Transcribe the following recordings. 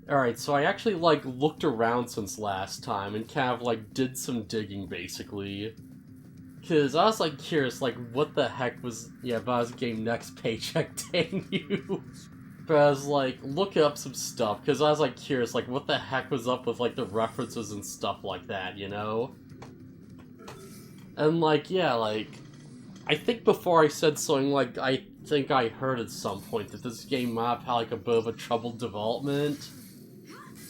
Alright, so I actually, like, looked around since last time and kind of, like, did some digging, basically. Because I was, like, curious, like, what the heck was... Yeah, Bowser's Game Next Paycheck dang you. But I was, like, looking up some stuff, because I was, like, curious, like, what the heck was up with, like, the references and stuff like that, you know? And, like, yeah, like... I think before I said something, like, I think I heard at some point that this game might have had, like, a bit of a troubled development.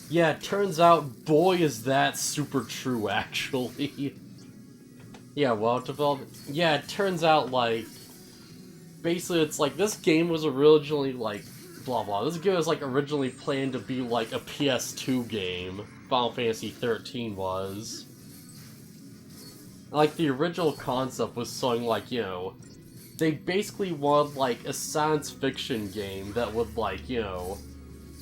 Yeah, it turns out, boy, is that super true, actually. Yeah, well, development... Yeah, it turns out, like... Basically, it's like, this game was originally, like... Blah, blah. This game was, like, originally planned to be, like, a PS2 game. Final Fantasy 13 was. Like, the original concept was something like, you know... They basically wanted, like, a science fiction game that would, like, you know...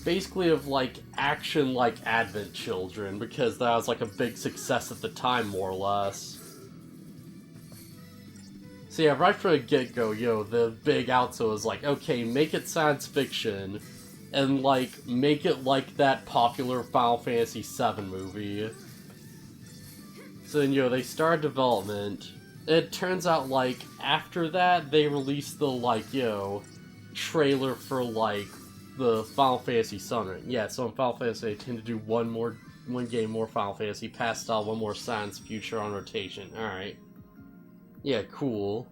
Basically of, like, action like Advent Children, because that was, like, a big success at the time, more or less. So yeah, right from the get-go, yo, the big outso is like, okay, make it science fiction, and, like, make it like that popular Final Fantasy VII movie. So then, they started development. It turns out, like, after that, they released the, like, trailer for, like, the Final Fantasy Sun. Yeah, so in Final Fantasy, they tend to do one game more Final Fantasy, Pastel, one more Science, Future on rotation. Alright. Yeah, cool.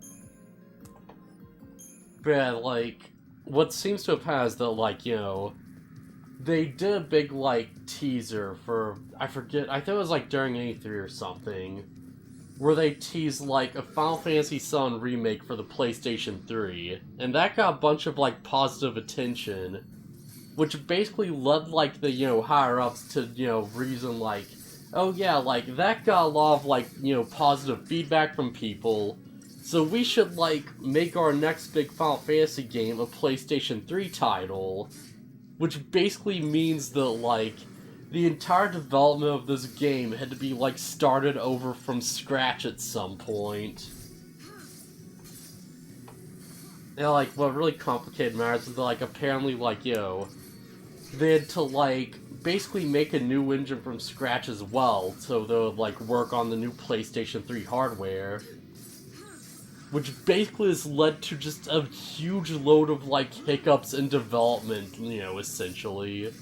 But yeah, like, what seems to have happened is that, like, they did a big, like, teaser for, I forget, I think it was, like, during E3 or something, where they teased, like, a Final Fantasy VII remake for the PlayStation 3, and that got a bunch of, like, positive attention, which basically led, like, the, higher-ups to, reason, like, oh yeah, like, that got a lot of, like, positive feedback from people, so we should, like, make our next big Final Fantasy game a PlayStation 3 title, which basically means that, like, the entire development of this game had to be, like, started over from scratch at some point. And, like, what really complicated matters is that, like, apparently, like, they had to, like, basically make a new engine from scratch as well, so they would, like, work on the new PlayStation 3 hardware. Which basically has led to just a huge load of, like, hiccups in development, essentially.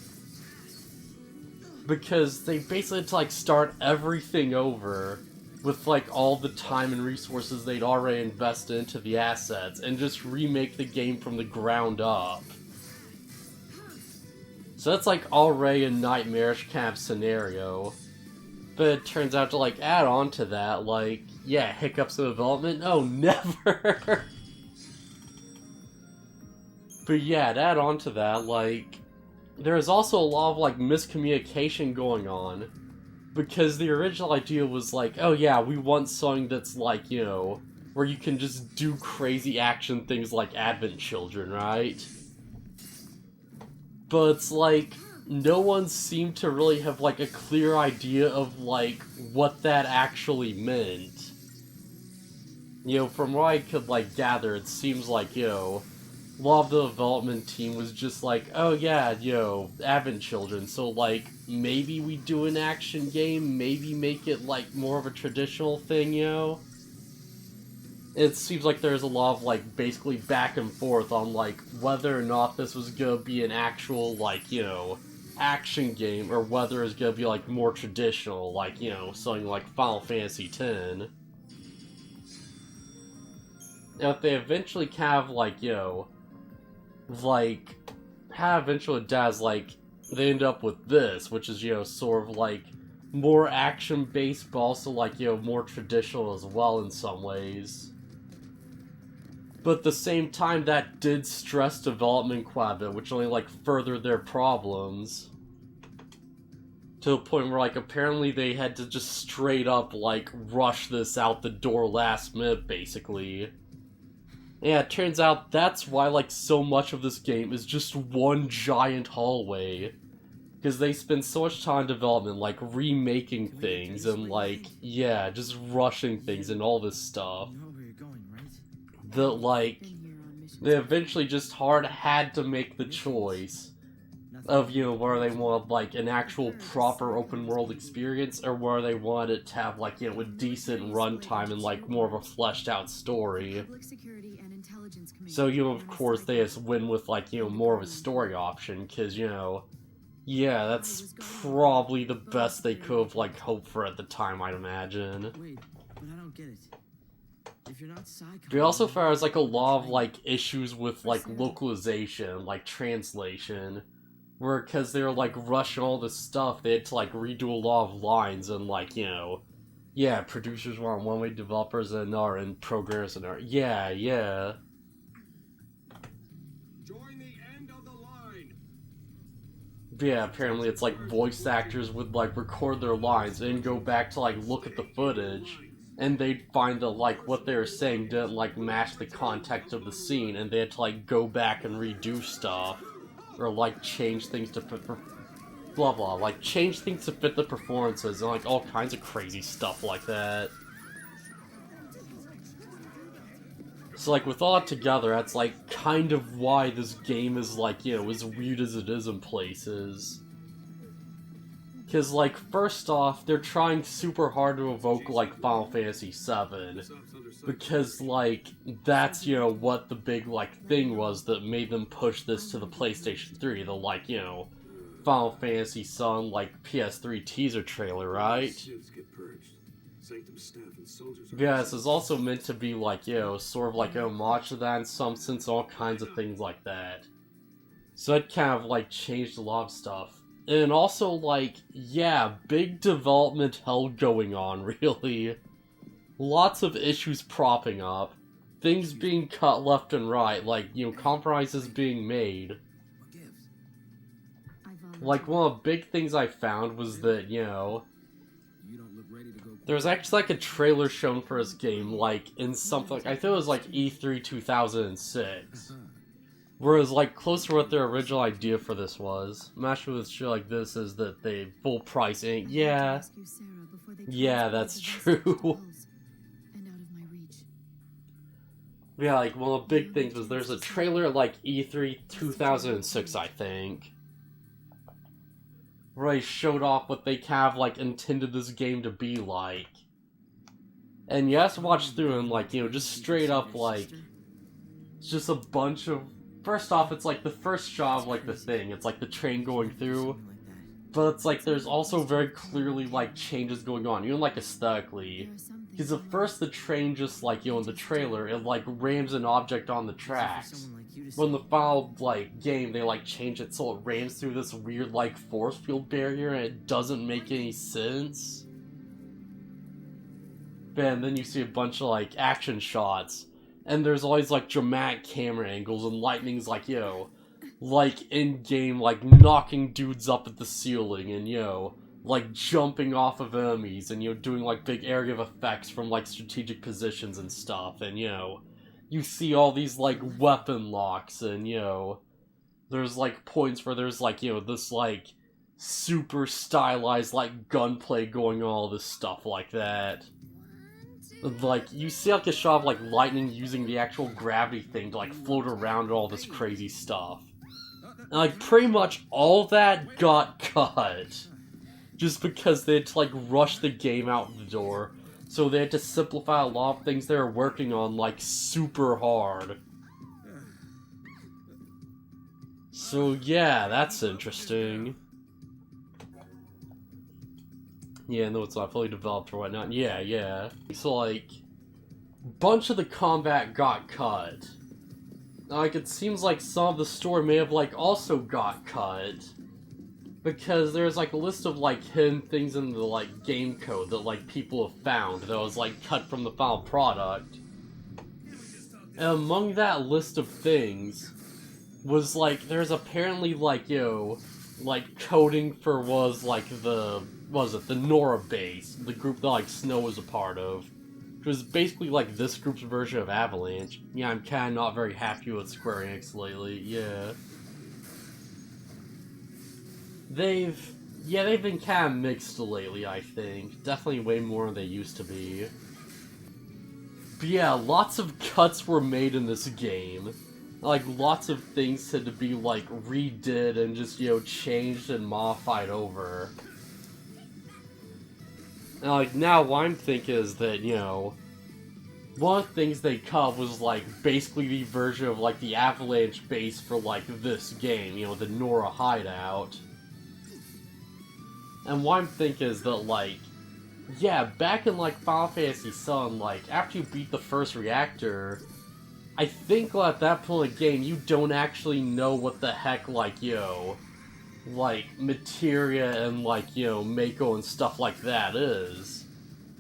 Because they basically had to, like, start everything over with, like, all the time and resources they'd already invested into the assets, and just remake the game from the ground up. So that's, like, already a nightmarish kind of scenario. But it turns out to, like, add on to that, like, yeah, hiccups in development? Oh, never! But yeah, to add on to that, like, there's also a lot of, like, miscommunication going on. Because the original idea was like, oh yeah, we want something that's, like, where you can just do crazy action things like Advent Children, right? But it's like, no one seemed to really have, like, a clear idea of, like, what that actually meant. From what I could, like, gather, it seems like, a lot of the development team was just like, oh yeah, Advent Children, so, like, maybe we do an action game, maybe make it, like, more of a traditional thing, It seems like there's a lot of, like, basically back and forth on, like, whether or not this was gonna be an actual, like, action game, or whether it's gonna be, like, more traditional, like, something like Final Fantasy X. Now, if they eventually have, like, like, how eventually it does, like, they end up with this, which is, sort of, like, more action-based, but also, like, more traditional as well in some ways. But at the same time, that did stress development quite a bit, which only, like, furthered their problems. To the point where, like, apparently they had to just straight up, like, rush this out the door last minute, basically. Yeah, it turns out that's why, like, so much of this game is just one giant hallway. Because they spend so much time in development, like, remaking things and, like, yeah, just rushing things and all this stuff. That, like, they eventually just had to make the choice. of, you know, where they want, like, an actual proper open world experience, or where they want it to have, like, you know, a decent runtime and, like, more of a fleshed out story. So, you know, of course, they just win with, like, you know, more of a story option, because, you know, yeah, that's probably the best they could have, like, hoped for at the time, I'd imagine. Wait, but I don't get it. If you're not Psycho, They also found there's, like, a lot of, like, issues with, like, localization, like, translation. Where, because they were, like, rushing all this stuff, they had to, like, redo a lot of lines, and, like, you know, yeah, producers were on one way, developers and are, and programmers and are. Yeah. Join the end of the line. Yeah, apparently it's, like, voice actors would, like, record their lines and go back to, like, look at the footage, and they'd find that, like, what they were saying didn't, like, match the context of the scene, and they had to, like, go back and redo stuff. Or, like, change things to fit for... blah blah. Like, change things to fit the performances and, like, all kinds of crazy stuff like that. So, like, with all that together, that's, like, kind of why this game is, like, you know, as weird as it is in places. Because, like, first off, they're trying super hard to evoke, like, Final Fantasy VII. Because, like, that's, you know, what the big, like, thing was that made them push this to the PlayStation 3. The, like, you know, Final Fantasy VII, like, PS3 teaser trailer, right? Yeah, this is also meant to be, like, you know, sort of like a homage to that in some sense, all kinds of things like that. So it kind of, like, changed a lot of stuff. And also, like, yeah, big development hell going on, really. Lots of issues propping up. Things being cut left and right, like, you know, compromises being made. Like, one of the big things I found was that, you know, there was actually, like, a trailer shown for this game, like, in something, I think it was, like, E3 2006. Whereas, like, close to what their original idea for this was. I'm not sure with shit like this is that they full price ain't. Yeah, that's true. Yeah, like, one of the big things was there's a trailer like E3 2006, I think, where they showed off what they kind of, like, intended this game to be like. And you have to watch through and, like, you know, just straight up, like, it's just a bunch of... First off, it's, like, the first shot of, like, the thing. It's, like, the train going through. But it's, like, there's also very clearly, like, changes going on, even, like, aesthetically. Because at first the train just, like, you know, in the trailer, it, like, rams an object on the tracks. But in the final, like, game, they, like, change it so it rams through this weird, like, force field barrier, and it doesn't make any sense. And then you see a bunch of, like, action shots. And there's always, like, dramatic camera angles, and lightning's, like, yo, like, in-game, like, knocking dudes up at the ceiling, and, yo, like, jumping off of enemies, and, you know, doing, like, big area of effects from, like, strategic positions and stuff, and, you know, you see all these, like, weapon locks, and, you know, there's, like, points where there's, like, you know, this, like, super stylized, like, gunplay going on, all this stuff like that. Like, you see, like, a shot of, like, lightning using the actual gravity thing to, like, float around all this crazy stuff. And, like, pretty much all that got cut. Just because they had to, like, rush the game out the door. So they had to simplify a lot of things they were working on, like, super hard. So, yeah, that's interesting. Yeah, no, it's not fully developed or whatnot. Yeah. So, like, bunch of the combat got cut. Like, it seems like some of the story may have, like, also got cut. Because there's, like, a list of, like, hidden things in the, like, game code that, like, people have found that was, like, cut from the final product. And among that list of things was, like, there's apparently, like, like, coding for the Nora base, the group that, like, Snow was a part of. Which was basically, like, this group's version of Avalanche. Yeah, I'm kinda not very happy with Square Enix lately, yeah. They've been kinda mixed lately, I think. Definitely way more than they used to be. But yeah, lots of cuts were made in this game. Like, lots of things had to be, like, redid and just, you know, changed and modified over. And, like, now what I'm thinking is that, you know, one of the things they cut was, like, basically the version of, like, the Avalanche base for, like, this game, you know, the Nora hideout. And what I'm thinking is that, like, yeah, back in, like, Final Fantasy VII, like, after you beat the first reactor, I think at that point in the game, you don't actually know what the heck, like, you know, like, materia and, like, you know, Mako and stuff like that is.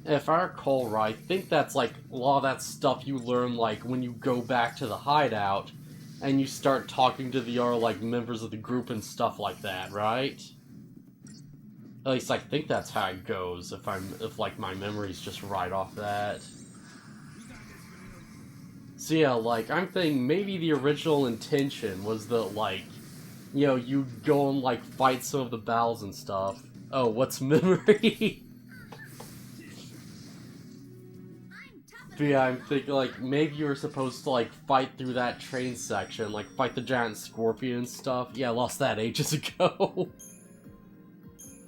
And if I recall right, I think that's, like, a lot of that stuff you learn, like, when you go back to the hideout, and you start talking to the other, like, members of the group and stuff like that, right? At least I think that's how it goes, if like, my memory's just right off that. So yeah, like, I'm thinking maybe the original intention was that, like, you know, you go and, like, fight some of the battles and stuff. Oh, what's memory? But yeah, I'm thinking, like, maybe you were supposed to, like, fight through that train section, like, fight the giant scorpion and stuff. Yeah, I lost that ages ago.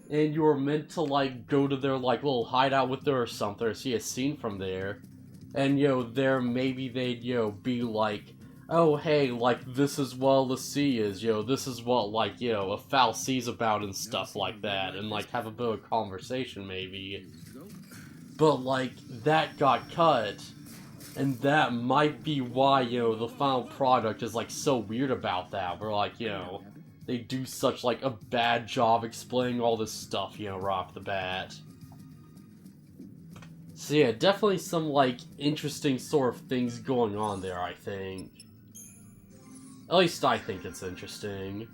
And you were meant to, like, go to their, like, little hideout with her or something, or see a scene from there. And, you know, there maybe they'd, you know, be like, oh, hey, like, this is what Fal'Cie is, you know, this is what, like, you know, a Fal'Cie's about and stuff like that, and, like, have a bit of a conversation, maybe. But, like, that got cut, and that might be why, you know, the final product is, like, so weird about that, where, like, you know, they do such, like, a bad job explaining all this stuff, you know, right off the bat. So yeah, definitely some, like, interesting sort of things going on there, I think. At least I think it's interesting.